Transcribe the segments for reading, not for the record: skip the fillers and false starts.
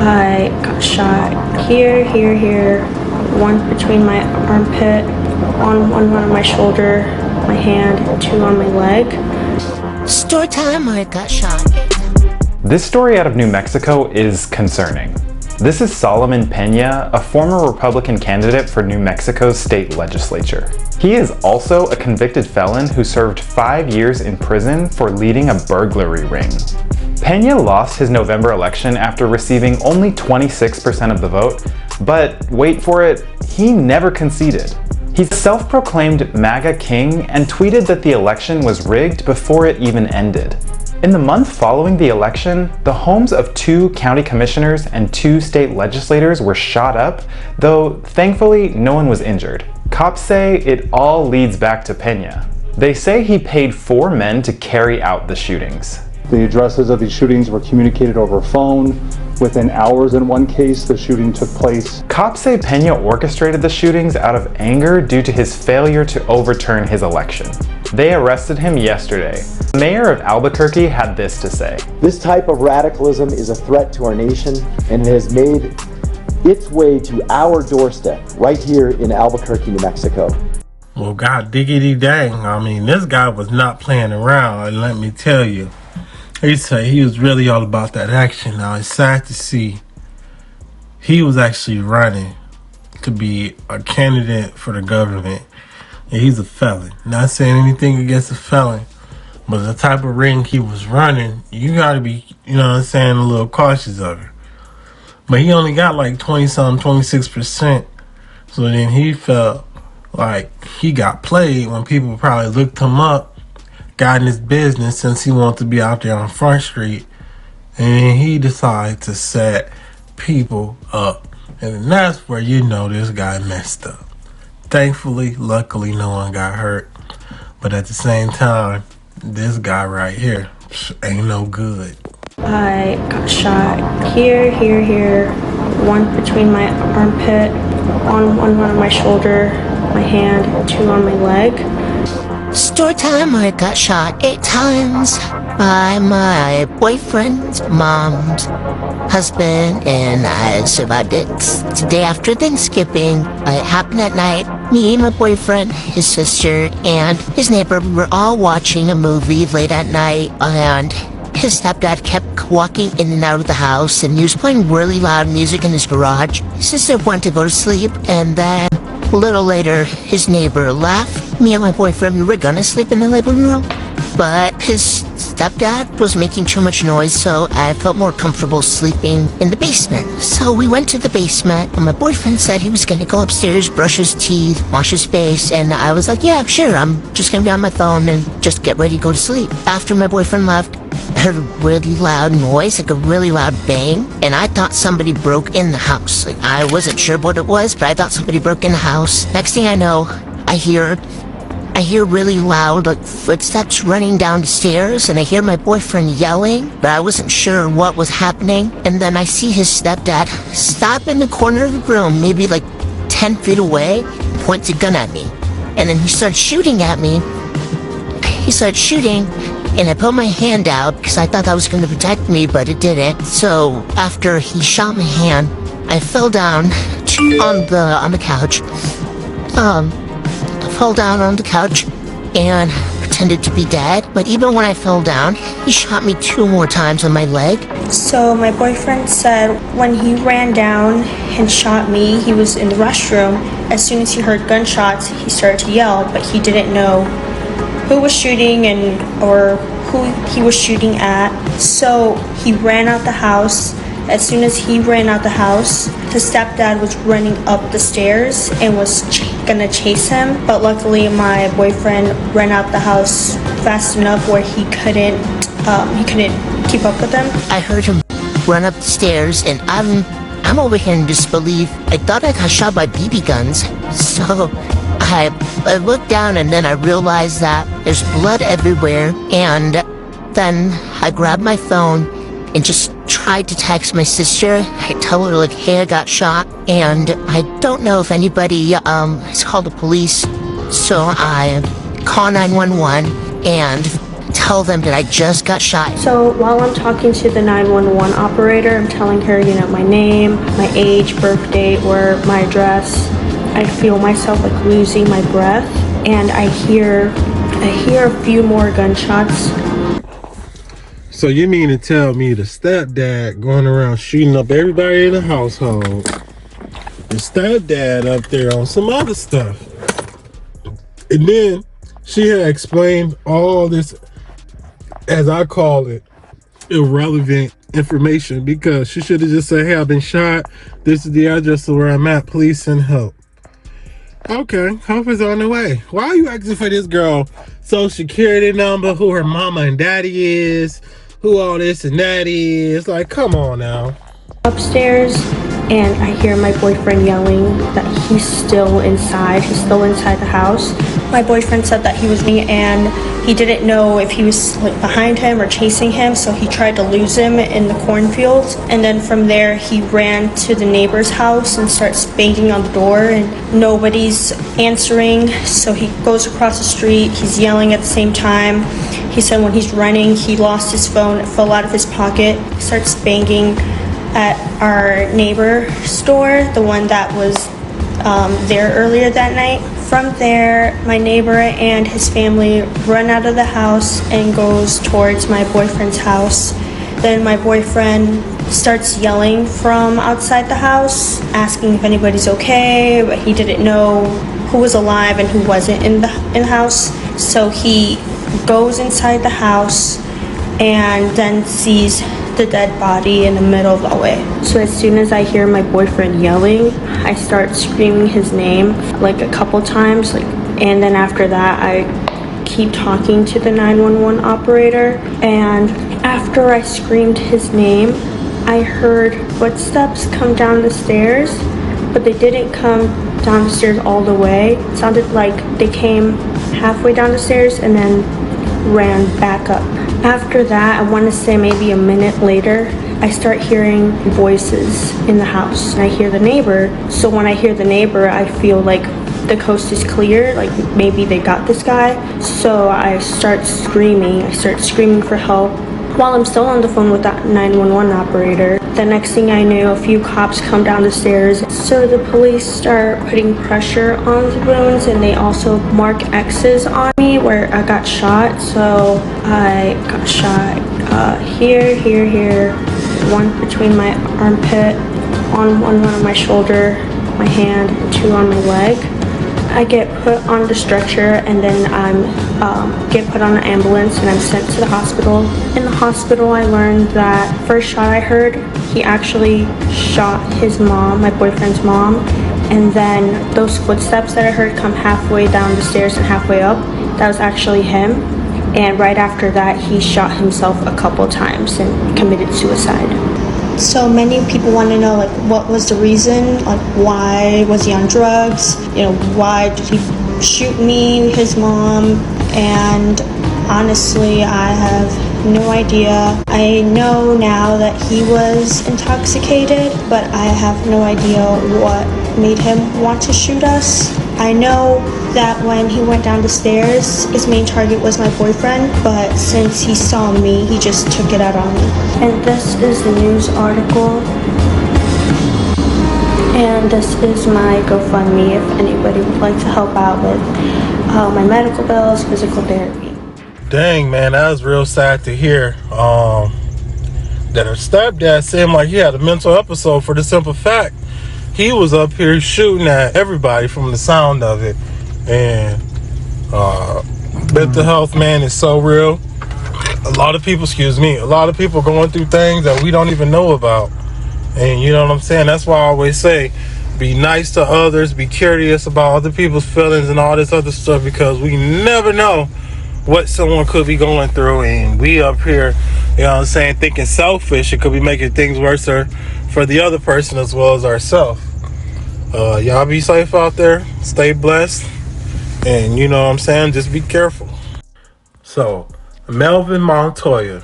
I got shot here, here, one between my armpit, on one of my shoulder, my hand, two on my leg. Story time, I got shot. This story out of New Mexico is concerning. This is Solomon Pena, a former Republican candidate for New Mexico's state legislature. He is also a convicted felon who served 5 years in prison for leading a burglary ring. Pena lost his November election after receiving only 26% of the vote, but wait for it, he never conceded. He's self-proclaimed MAGA king and tweeted that the election was rigged before it even ended. In the month following the election, the homes of 2 county commissioners and 2 state legislators were shot up, though thankfully no one was injured. Cops say it all leads back to Pena. They say he paid 4 men to carry out the shootings. The addresses of these shootings were communicated over phone. Within hours in one case, the shooting took place. Cops say Pena orchestrated the shootings out of anger due to his failure to overturn his election. They arrested him yesterday. The mayor of Albuquerque had this to say. This type of radicalism is a threat to our nation, and it has made its way to our doorstep right here in Albuquerque, New Mexico. Well, God diggity dang. I mean, this guy was not playing around, and let me tell you. He was really all about that action. Now, it's sad to see he was actually running to be a candidate for the government. And he's a felon. Not saying anything against a felon, but the type of ring he was running, you gotta be, you know what I'm saying, a little cautious of it. But he only got like 20-something, 26%. So then he felt like he got played when people probably looked him up, got in his business since he wanted to be out there on Front Street, and he decided to set people up. And then that's where you know this guy messed up. Thankfully, luckily, no one got hurt. But at the same time, this guy right here ain't no good. I got shot here, one between my armpit, on one of my shoulder, my hand, two on my leg. Story time, I got shot 8 times by my boyfriend's mom's husband, and I survived it. It's the day after Thanksgiving. It happened at night. Me, my boyfriend, his sister, and his neighbor, we were all watching a movie late at night, and his stepdad kept walking in and out of the house, and he was playing really loud music in his garage. His sister went to go to sleep, and then a little later, his neighbor left. Me and my boyfriend, we were gonna sleep in the living room, but his stepdad was making too much noise, so I felt more comfortable sleeping in the basement. So we went to the basement, and my boyfriend said he was gonna go upstairs, brush his teeth, wash his face, and I was like, yeah, sure, I'm just gonna be on my phone and just get ready to go to sleep. After my boyfriend left, I heard a really loud noise, like a really loud bang, and I thought somebody broke in the house. Like, I wasn't sure what it was, but I thought somebody broke in the house. Next thing I know, I hear really loud, like, footsteps running down the stairs, and I hear my boyfriend yelling, but I wasn't sure what was happening. And then I see his stepdad stop in the corner of the room, maybe like 10 feet away, points a gun at me. And then he started shooting at me. He started shooting, and I put my hand out because I thought that was going to protect me, but it didn't. So after he shot my hand, I fell down on the couch. I fell down on the couch and pretended to be dead. But even when I fell down, he shot me 2 more times on my leg. So my boyfriend said when he ran down and shot me, he was in the restroom. As soon as he heard gunshots, he started to yell, but he didn't know who was shooting or who he was shooting at. So he ran out the house. As soon as he ran out the house, his stepdad was running up the stairs and was gonna chase him. But luckily, my boyfriend ran out the house fast enough where he couldn't keep up with him. I heard him run up the stairs, and I'm over here in disbelief. I thought I got shot by BB guns. So I looked down, and then I realized that there's blood everywhere. And then I grabbed my phone and just tried to text my sister. I told her, like, hey, I got shot, and I don't know if anybody has called the police. So I call 911, and Tell them that I just got shot. So while I'm talking to the 911 operator, I'm telling her, my name, my age, birth date, where my address. I feel myself like losing my breath, and I hear a few more gunshots. So you mean to tell me the stepdad going around shooting up everybody in the household? The stepdad up there on some other stuff. And then she had explained all this, as I call it, irrelevant information, because she should have just said, hey, I've been shot. This is the address of where I'm at. Please send help. Okay, help is on the way. Why are you asking for this girl social security number, who her mama and daddy is, who all this and that is? Like, come on now. Upstairs, and I hear my boyfriend yelling that he's still inside. He's still inside the house. My boyfriend said that he was me, and he didn't know if he was behind him or chasing him, so he tried to lose him in the cornfields. And then from there, he ran to the neighbor's house and starts banging on the door, and nobody's answering. So he goes across the street. He's yelling at the same time. He said when he's running, he lost his phone. It fell out of his pocket. He starts banging at our neighbor's door, the one that was there earlier that night. From there, my neighbor and his family run out of the house and goes towards my boyfriend's house. Then my boyfriend starts yelling from outside the house, asking if anybody's okay, but he didn't know who was alive and who wasn't in the house. So he goes inside the house and then sees the dead body in the middle of the hallway. So as soon as I hear my boyfriend yelling, I start screaming his name like a couple times, and then after that I keep talking to the 911 operator. And after I screamed his name, I heard footsteps come down the stairs, but they didn't come down the stairs all the way. It sounded like they came halfway down the stairs and then ran back up. After that, I want to say maybe a minute later, I start hearing voices in the house, and I hear the neighbor. So when I hear the neighbor, I feel like the coast is clear, like maybe they got this guy. So I start screaming for help while I'm still on the phone with that 911 operator. The next thing I knew, a few cops come down the stairs. So the police start putting pressure on the wounds, and they also mark X's on me where I got shot. So I got shot here, one between my armpit, on one of my shoulder, my hand, and two on my leg. I get put on the stretcher, and then I'm get put on an ambulance, and I'm sent to the hospital. In the hospital, I learned that first shot I heard, he actually shot his mom, my boyfriend's mom, and then those footsteps that I heard come halfway down the stairs and halfway up, that was actually him. And right after that, he shot himself a couple times and committed suicide. So many people want to know, what was the reason? Why was he on drugs? Why did he shoot me, his mom? And honestly, I have no idea. I know now that he was intoxicated, but I have no idea what made him want to shoot us. I know that when he went down the stairs, his main target was my boyfriend, but since he saw me, he just took it out on me. And this is the news article. And this is my GoFundMe if anybody would like to help out with my medical bills, physical therapy. Dang, man, that was real sad to hear. That her stepdad seemed like he had a mental episode, for the simple fact he was up here shooting at everybody from the sound of it. And mental health, man, is so real. A lot of people going through things that we don't even know about. And you know what I'm saying? That's why I always say, be nice to others, be curious about other people's feelings and all this other stuff, because we never know what someone could be going through. And we up here, you know what I'm saying, thinking selfish, it could be making things worse for the other person as well as ourselves. Y'all be safe out there, stay blessed, and you know what I'm saying, just be careful. So, Melvin Montoya,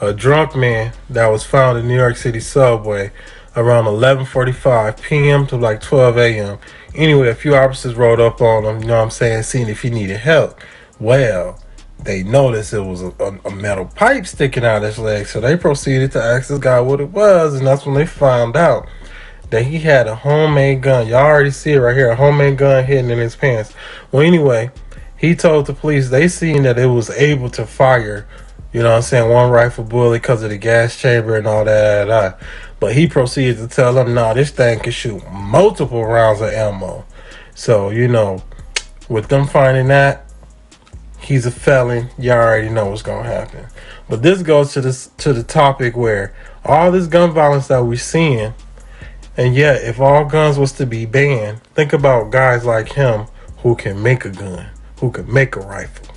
a drunk man that was found in New York City subway around 11:45 p.m. to 12 a.m. Anyway, a few officers rolled up on him, you know what I'm saying, seeing if he needed help. Well, they noticed it was a metal pipe sticking out of his leg. So they proceeded to ask this guy what it was, and that's when they found out that he had a homemade gun. Y'all already see it right here, a homemade gun hidden in his pants. Well, anyway, he told the police they seen that it was able to fire, you know what I'm saying, one rifle bullet because of the gas chamber and all that. But he proceeded to tell them, nah, this thing can shoot multiple rounds of ammo. So, you know, with them finding that, he's a felon. You already know what's gonna happen. But this goes to the topic where all this gun violence that we're seeing, and yet if all guns was to be banned, think about guys like him who can make a gun, who can make a rifle.